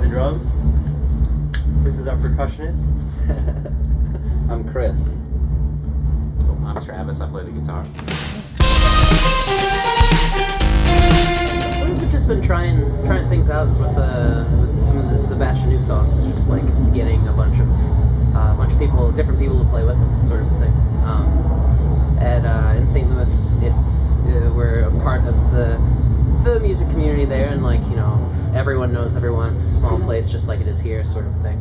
drums. This is our percussionist. I'm Chris. I'm Travis. I play the guitar. We've just been trying things out with some of the batch of new songs. It's just like getting a bunch of people, different people to play with us, sort of thing. In St. Louis, we're a part of the music community there, and everyone knows everyone. It's a small place, just like it is here, sort of thing.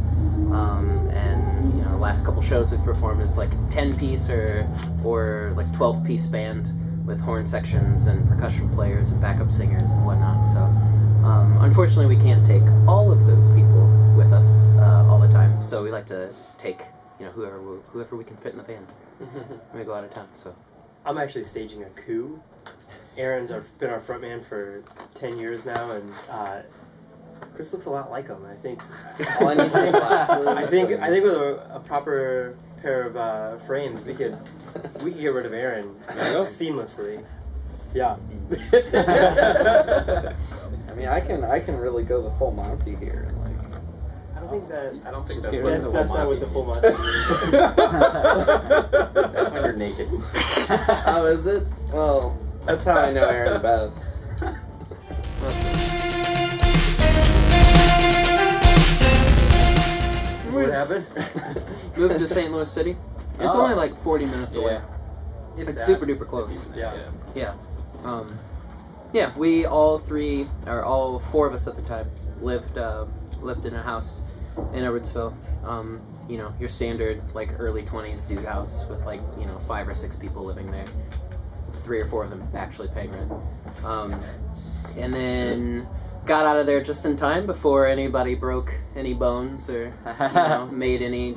The last couple shows we've performed is like 10-piece or like 12-piece band with horn sections and percussion players and backup singers and whatnot. So unfortunately, we can't take all of those people with us all the time. So we like to take whoever we can fit in the band when we go out of town. So I'm actually staging a coup. Aaron's been our frontman for 10 years now, and Chris looks a lot like him. I think. All I need is glasses. I think with a proper pair of frames, we could get rid of Aaron seamlessly. Yeah. I mean, I can really go the full Monty here, and I don't think that's not what the full Monty is. That's when you're naked. Oh, is it? Well, that's how I know Aaron best. What happened? moved to St. Louis City. It's only like 40 minutes away. It's super duper close. Yeah. Yeah. We all four of us at the time lived in a house in Edwardsville. Your standard like early 20s dude house with 5 or 6 people living there. 3 or 4 of them actually paying rent. And then got out of there just in time before anybody broke any bones or made any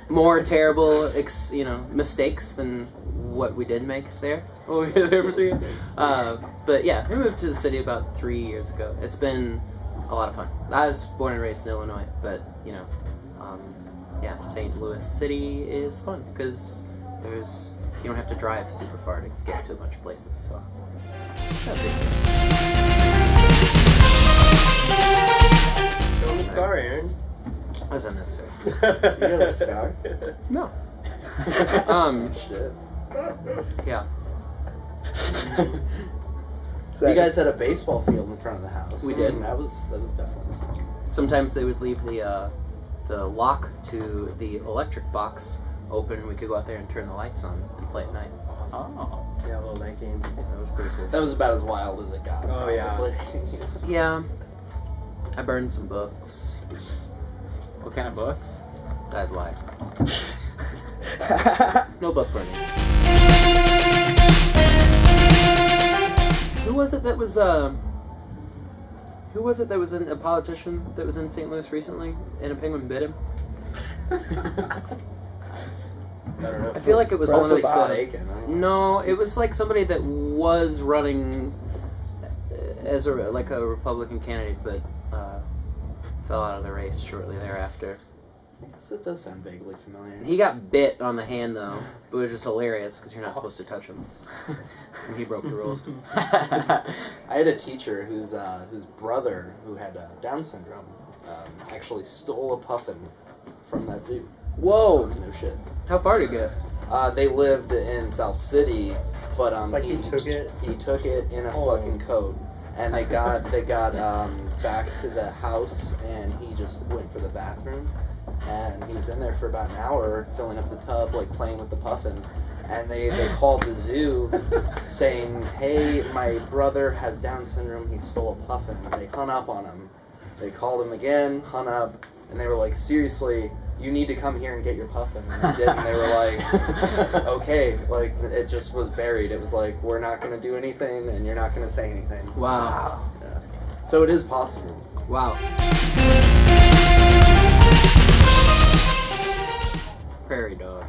more terrible mistakes than what we did make there. We were there for 3 years. But yeah, we moved to the city about 3 years ago. It's been a lot of fun. I was born and raised in Illinois, but St. Louis City is fun because you don't have to drive super far to get to a bunch of places. So that's it. Show him the scar, Aaron. That's unnecessary. You got a scar? No. Shit. Yeah. You guys had a baseball field in front of the house. We did. That was definitely something. Sometimes they would leave the lock to the electric box open. We could go out there and turn the lights on and play at night. Oh. Yeah, a little night game. Yeah, that was pretty cool. That was about as wild as it got. Oh, yeah. probably. Yeah. I burned some books. What kind of books? I'd lie. No book burning. Who was it that was a politician that was in St. Louis recently and a penguin bit him? I don't know. I feel like it was one of Aiken. No, it was like somebody that was running as a Republican candidate, but fell out of the race shortly thereafter. Yes, it does sound vaguely familiar. He got bit on the hand though, but it was just hilarious because you're not supposed to touch him, and he broke the rules. I had a teacher whose brother, who had Down syndrome, actually stole a puffin from that zoo. Whoa! No shit. How far did it get? They lived in South City, but he took it. He took it in a fucking coat, and they got back to the house, and he just went for the bathroom, and he was in there for about an hour filling up the tub, playing with the puffin. And they called the zoo saying, "Hey, my brother has Down syndrome. He stole a puffin." They hung up on him. They called him again, hung up, and they were like, "Seriously, you need to come here and get your puffin." And they did, and they were like, "Okay." It just was buried. It was like, "We're not going to do anything, and you're not going to say anything." Wow. Yeah. So it is possible. Wow. Prairie Dog.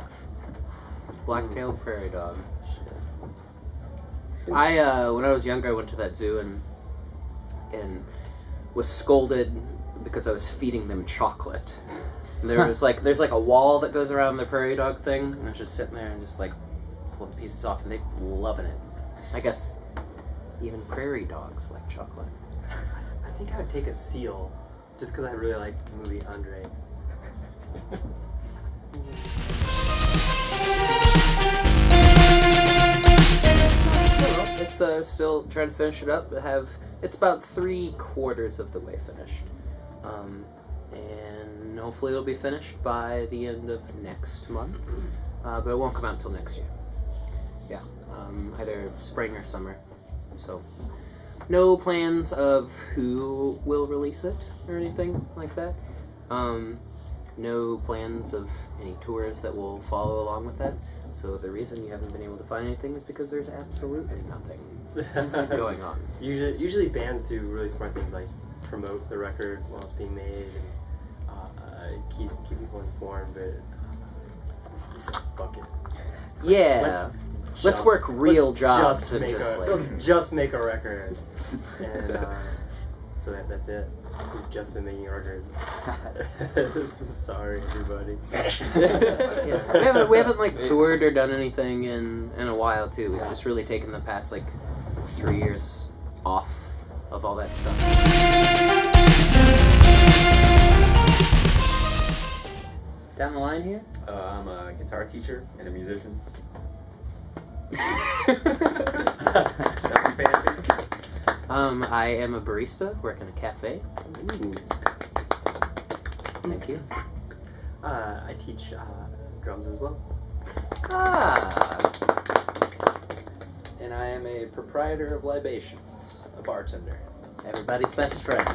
Black-tailed prairie dog. When I was younger, I went to that zoo and was scolded because I was feeding them chocolate. And there's a wall that goes around the prairie dog thing, and I was just sitting there and just pulling pieces off, and they loving it. I guess even prairie dogs like chocolate. I think I would take a seal just because I really like the movie Andre. It's still trying to finish it up. It's about 3/4 of the way finished, and hopefully it'll be finished by the end of next month. But it won't come out until next year. Yeah, either spring or summer. So, no plans of who will release it or anything like that. No plans of any tours that will follow along with that. So the reason you haven't been able to find anything is because there's absolutely nothing going on. Usually bands do really smart things like promote the record while it's being made and keep people informed. But he said, "Fuck it." Yeah. Let's work real jobs and let's just make a record. And so that's it. We've just been making a record. Sorry, everybody. Yeah. We haven't like toured or done anything in a while too. We've just really taken the past like 3 years off of all that stuff. Down the line here? I'm a guitar teacher and a musician. Nothing fancy. I am a barista, work in a cafe. Ooh. Thank you. I teach drums as well. And I am a proprietor of libations, a bartender. Everybody's best friend.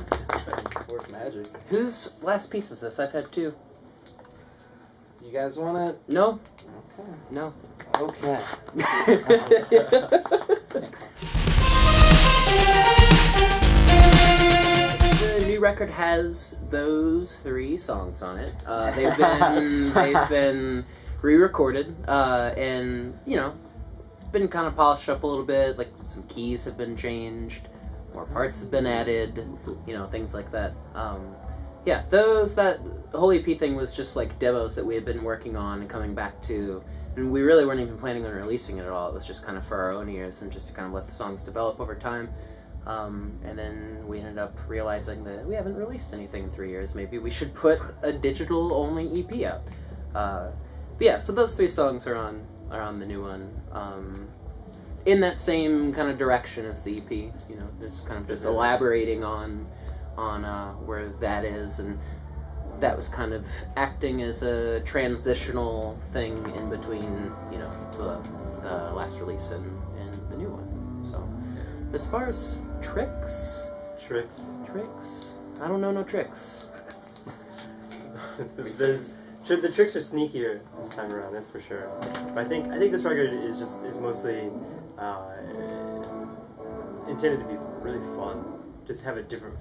Work magic. Whose last piece is this? I've had 2. You guys want to? No. Okay. No. Okay. The new record has those 3 songs on it. They've been re-recorded and been kind of polished up a little bit. Like some keys have been changed, more parts have been added, things like that. Yeah, that whole EP thing was just like demos that we had been working on and coming back to, and we really weren't even planning on releasing it at all. It was just kind of for our own ears and just to kind of let the songs develop over time. And then we ended up realizing that we haven't released anything in 3 years. Maybe we should put a digital-only EP out. But yeah, so those 3 songs are on the new one. In that same kind of direction as the EP, just kind of just elaborating on where that is, and that was kind of acting as a transitional thing in between, the last release and the new one. So, as far as tricks, I don't know no tricks. The tricks are sneakier this time around, that's for sure. But I think this record is mostly intended to be really fun. Just have a different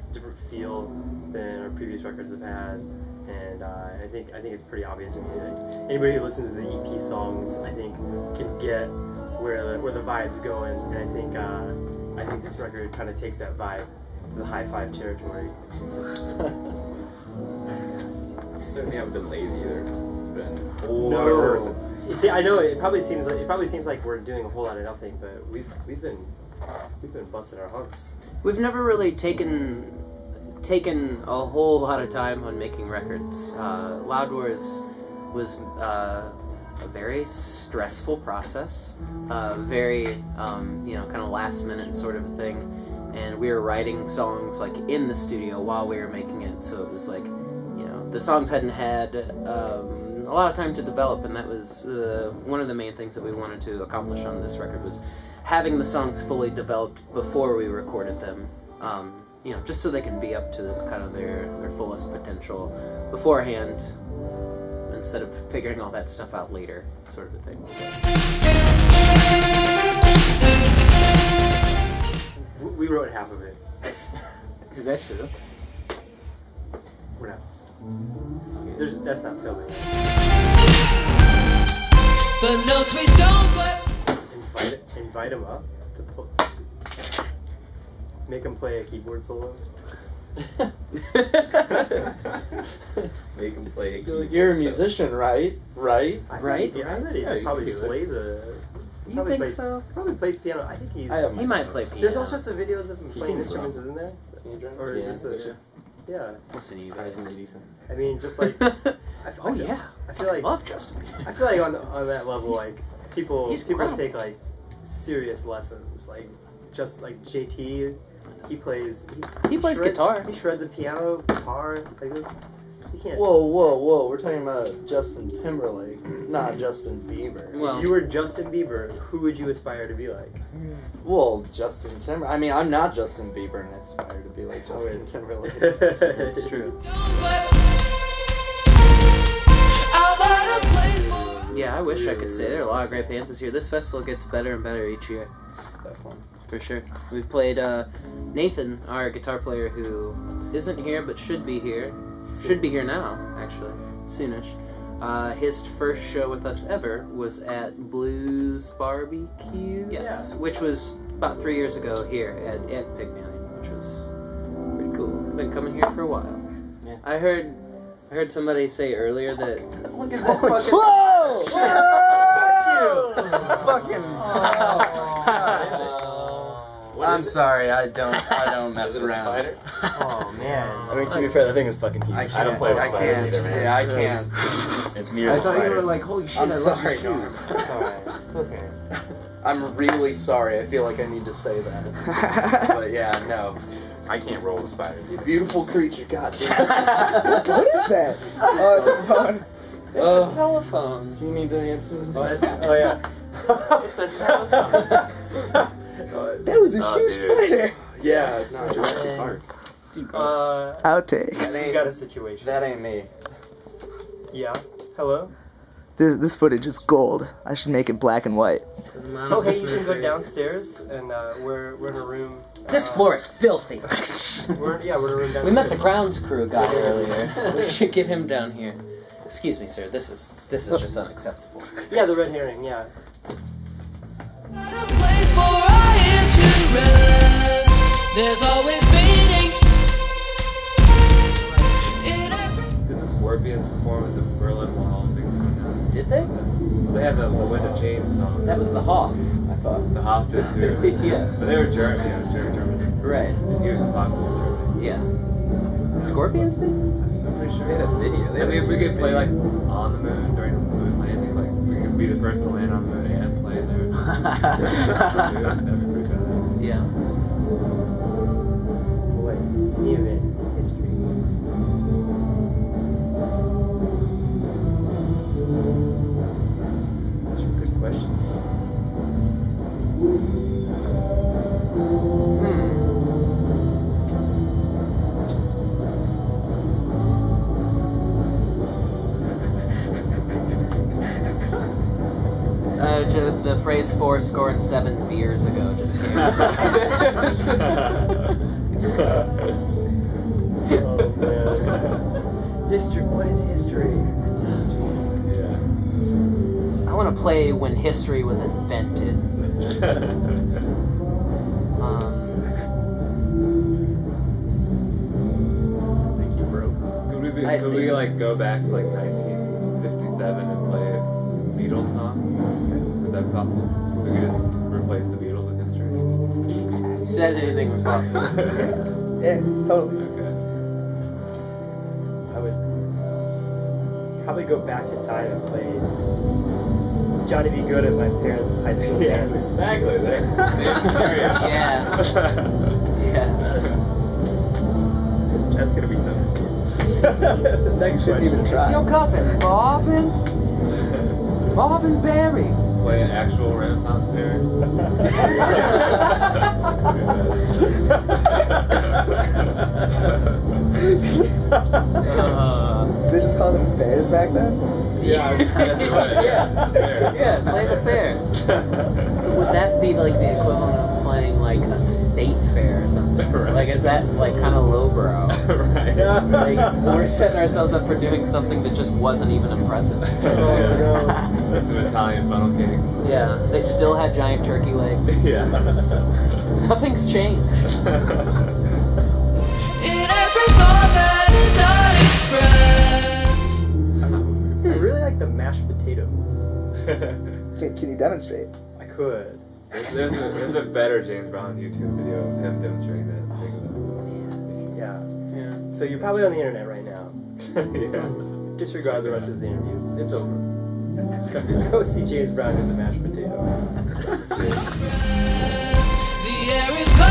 feel than our previous records have had, and I think it's pretty obvious to me that anybody who listens to the EP songs, I think, can get where the vibe's going, and I think this record kind of takes that vibe to the high five territory. You certainly haven't been lazy either. It's been a whole No. lot of rehearsing. See, I know it probably seems like we're doing a whole lot of nothing, but we've been busting our humps. We've never really taken a whole lot of time on making records. Loud Wars was a very stressful process, very kind of last minute sort of thing, and we were writing songs like in the studio while we were making it, so it was like the songs hadn't had a lot of time to develop, and that was one of the main things that we wanted to accomplish on this record was having the songs fully developed before we recorded them, just so they can be up to kind of their fullest potential beforehand, instead of figuring all that stuff out later, sort of a thing. We wrote half of it. Is that true? We're not supposed to. That's not filming. The notes we don't play. Invite him up to make him play a keyboard solo. Make him play. You're a musician, right? Right? Right? Yeah, I bet he Yeah, probably you can do slays You think so? Probably plays piano. I think I have He might play piano. There's all sorts of videos of him playing can instruments, isn't there? Can you drum? Or is Yeah. this a? Yeah. Listen to you Guys, guys. decent. I mean, just like. Oh yeah. I feel like. Love Justin Bieber. I feel like on that level, like people he's people incredible. take like serious lessons, like just like JT, he plays plays guitar. He shreds a piano, guitar, like this. You can't. Whoa! We're talking about Justin Timberlake, not Justin Bieber. Well, If you were Justin Bieber, who would you aspire to be like? Well, Justin Timberlake. I mean, I'm not Justin Bieber and aspire to be like Justin Timberlake. it's true. Don't play. I'll light a place for. Yeah, I wish I could say there are a lot of great bands this year. This festival gets better and better each year, Definitely. for sure. We've played Nathan, our guitar player, who isn't here but should be here. Should be here now, actually, soonish. His first show with us ever was at Blues Barbecue. Yes, which was about 3 years ago here at Pygmalion, which was pretty cool. Been coming here for a while. Yeah. I heard somebody say earlier that. Look at that fucking... I'm sorry, I don't mess Is it a around. spider? Oh man. I mean, to be fair, that thing is fucking huge. I don't play with I spiders can't. either, man. Yeah, I can't. It's near the spider. holy shit, I'm sorry, Norm. It's alright. It's okay. I'm really sorry. I feel like I need to say that. But yeah, no. I can't roll with spiders either. Beautiful creature, goddamn. What is that? Oh, it's a phone. It's a telephone. Do you need to answer this? Oh yeah. It's a telephone. That was a Oh, huge dude. spider. Yeah, it's It's not Jurassic Park. Outtakes. You got a situation. That ain't me. Yeah. Hello. This footage is gold. I should make it black and white. Okay, you can go downstairs, and we're in a room. This floor is filthy. We're in a room downstairs. We met the grounds crew guy earlier. We should get him down here. Excuse me, sir. This is just unacceptable. Yeah, the red herring. Yeah. Light a place for our ears to rest. There's always meaning in every. Did the Scorpions perform at the Berlin Wall? Did they? They had the Wind of Change song. That was the Hoff, I thought. The Hoff did too. Yeah. But they were German, German. Right. He was popular in Germany. Yeah. Scorpions did? I'm pretty sure. They had a video. I mean, if we could play like on the moon during the moon landing, like we could be the first to land on the moon and play there. That'd be pretty badass. Yeah. What year in history? Such a good question. The phrase 4-7 beers ago just came. Oh man. History. What is history? It's history. Yeah. I want to play when history was invented. I think you broke. Could we like go back to like 1957 and play Beatles songs? Would that be possible? So we could just replace the Beatles in history? You said anything was possible. Yeah, totally. Okay. I would probably go back in time and play Johnny B. Good at my parents' high school dance. Exactly. Same scenario. Yeah. Yes. That's gonna be tough. Next Shouldn't even question. try. Your cousin, Marvin Berry. Play an actual Renaissance fair. They just called them fairs back then? Yeah, that's right. Yeah. It's fair. Yeah, play the fair. Would that be like the equivalent of playing like a state fair or something? Right. Like, is that like kind of lowbrow? Right. Like, we're setting ourselves up for doing something that just wasn't even impressive. That's an Italian funnel cake. Yeah, they still had giant turkey legs. Yeah. Nothing's changed. In every thought that is unexpressed. I really like the mashed potato. Can you demonstrate? I could. There's a better James Brown YouTube video of him demonstrating that. Think of Yeah. Yeah. So you're probably on the internet right now. Yeah. Disregard the rest of the interview. It's over. Go see James Brown in the mashed potato. The air is cold.